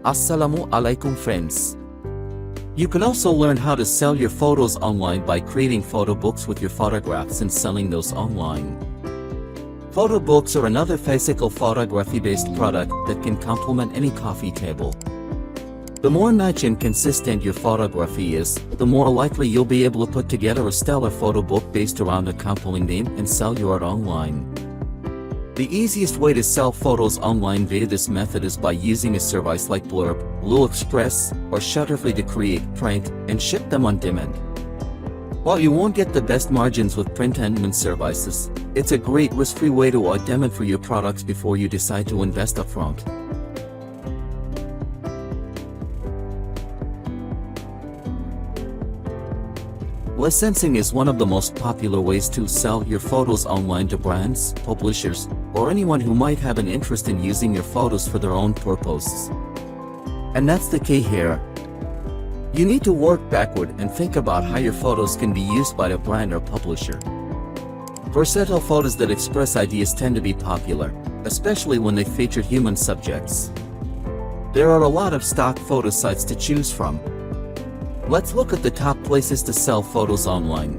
Assalamu alaikum friends. You can also learn how to sell your photos online by creating photo books with your photographs and selling those online. Photo books are another physical photography-based product that can complement any coffee table. The more niche and consistent your photography is, the more likely you'll be able to put together a stellar photo book based around a compelling name and sell your art online. The easiest way to sell photos online via this method is by using a service like Blurb, Express, or Shutterstock to create, print, and ship them on demand. While you won't get the best margins with print-on-demand services, it's a great risk-free way to demand for your products before you decide to invest upfront. Licensing is one of the most popular ways to sell your photos online to brands, publishers, or anyone who might have an interest in using your photos for their own purposes. And that's the key here. You need to work backward and think about how your photos can be used by a brand or publisher. Versatile photos that express ideas tend to be popular, especially when they feature human subjects. There are a lot of stock photo sites to choose from. Let's look at the top places to sell photos online.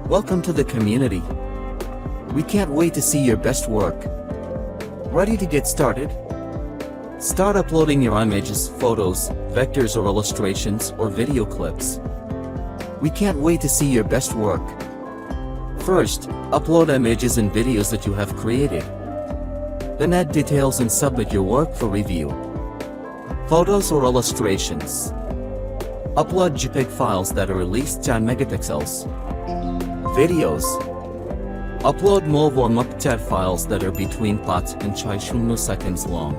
Welcome to the community. We can't wait to see your best work. Ready to get started? Start uploading your images, photos, vectors or illustrations, or video clips. We can't wait to see your best work. First, upload images and videos that you have created. Then add details and submit your work for review. Photos or illustrations. Upload JPEG files that are at least 10 megapixels. Videos. Upload MOV or MPEG files that are between 5 and 20 seconds long.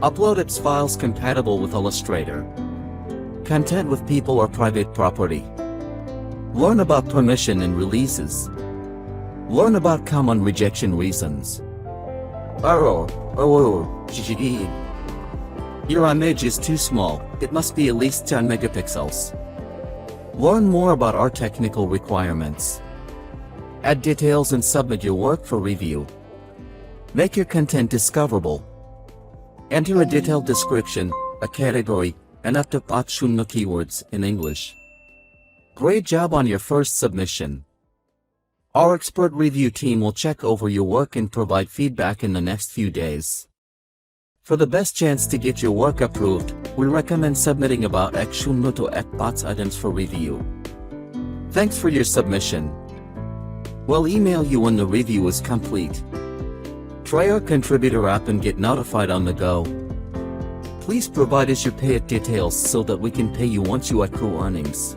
Upload apps files compatible with Illustrator. Content with people or private property. Learn about permission and releases. Learn about common rejection reasons. Your image is too small, it must be at least 10 megapixels. Learn more about our technical requirements. Add details and submit your work for review. Make your content discoverable. Enter a detailed description, a category, and up to 5 keywords in English. Great job on your first submission. Our expert review team will check over your work and provide feedback in the next few days. For the best chance to get your work approved, we recommend submitting about 10 to 5 items for review. Thanks for your submission. We'll email you when the review is complete. Try our contributor app and get notified on the go. Please provide us your pay details so that we can pay you once you accrue earnings.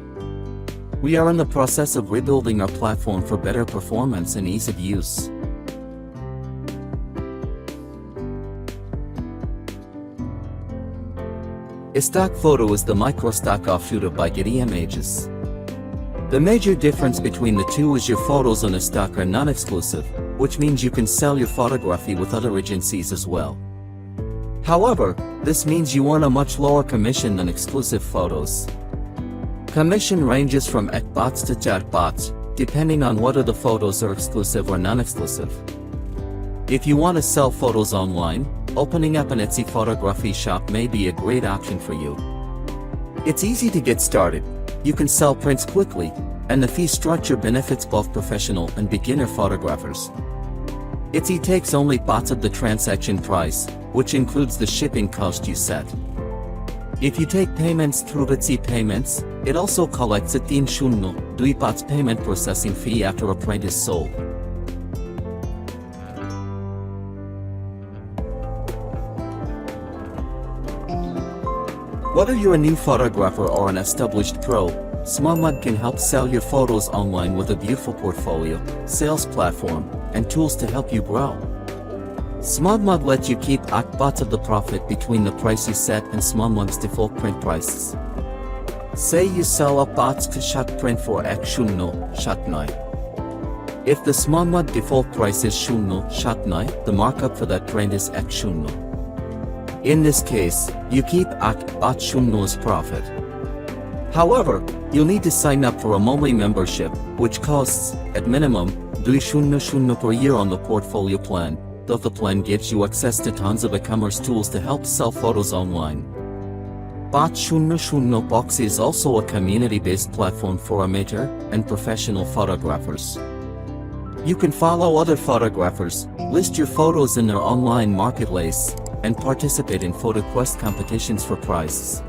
We are in the process of rebuilding our platform for better performance and ease of use. iStock Photo is the microstock offshoot of Getty images. The major difference between the two is your photos on iStock are non-exclusive, which means you can sell your photography with other agencies as well. However, this means you earn a much lower commission than exclusive photos. Commission ranges from 1 baht to 4 baht, depending on whether the photos are exclusive or non-exclusive. If you want to sell photos online, opening up an Etsy photography shop may be a great option for you. It's easy to get started, you can sell prints quickly, and the fee structure benefits both professional and beginner photographers. Etsy takes only parts of the transaction price, which includes the shipping cost you set. If you take payments through Etsy Payments, it also collects a 2 baht payment processing fee after a print is sold. Whether you're a new photographer or an established pro, SmallMug can help sell your photos online with a beautiful portfolio, sales platform, and tools to help you grow. SmallMug lets you keep 8 baht of the profit between the price you set and SmallMug's default print prices. Say you sell a baht shot print for 10 shot 9. If the SmallMug default price is 10 shot 9, the markup for that print is 10. In this case, you keep at Shunno's profit. However, you'll need to sign up for a monthly membership, which costs, at minimum, 200 per year on the portfolio plan, though the plan gives you access to tons of e-commerce tools to help sell photos online. Box is also a community-based platform for amateur and professional photographers. You can follow other photographers, list your photos in their online marketplace, and participate in photo quest competitions for prizes.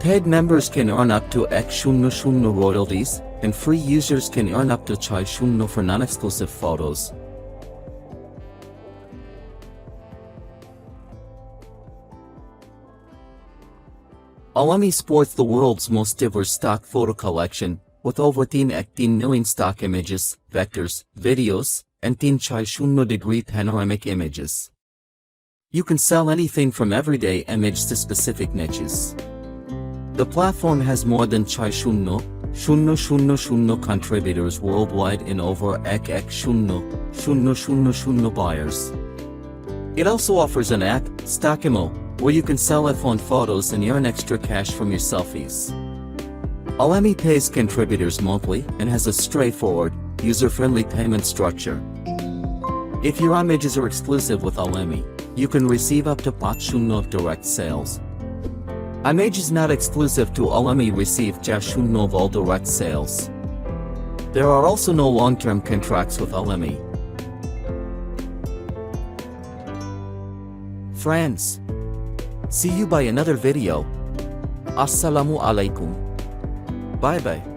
Paid members can earn up to X00 royalties, and free users can earn up to Chai Shunno for non-exclusive photos. Alemi sports the world's most diverse stock photo collection, with over 18 million stock images, vectors, videos, and 10 Chai Shunno degree panoramic images. You can sell anything from everyday images to specific niches. The platform has more than Chai Shunno contributors worldwide in over Shunno buyers. It also offers an app, Stockimo, where you can sell iPhone photos and earn extra cash from your selfies. Alemi pays contributors monthly and has a straightforward, user-friendly payment structure. If your images are exclusive with Alemi, you can receive up to 5 of direct sales. Images not exclusive to Alemi receive 10 of all direct sales. There are also no long-term contracts with Alemi. Friends, see you by another video. Assalamu alaikum. Bye bye.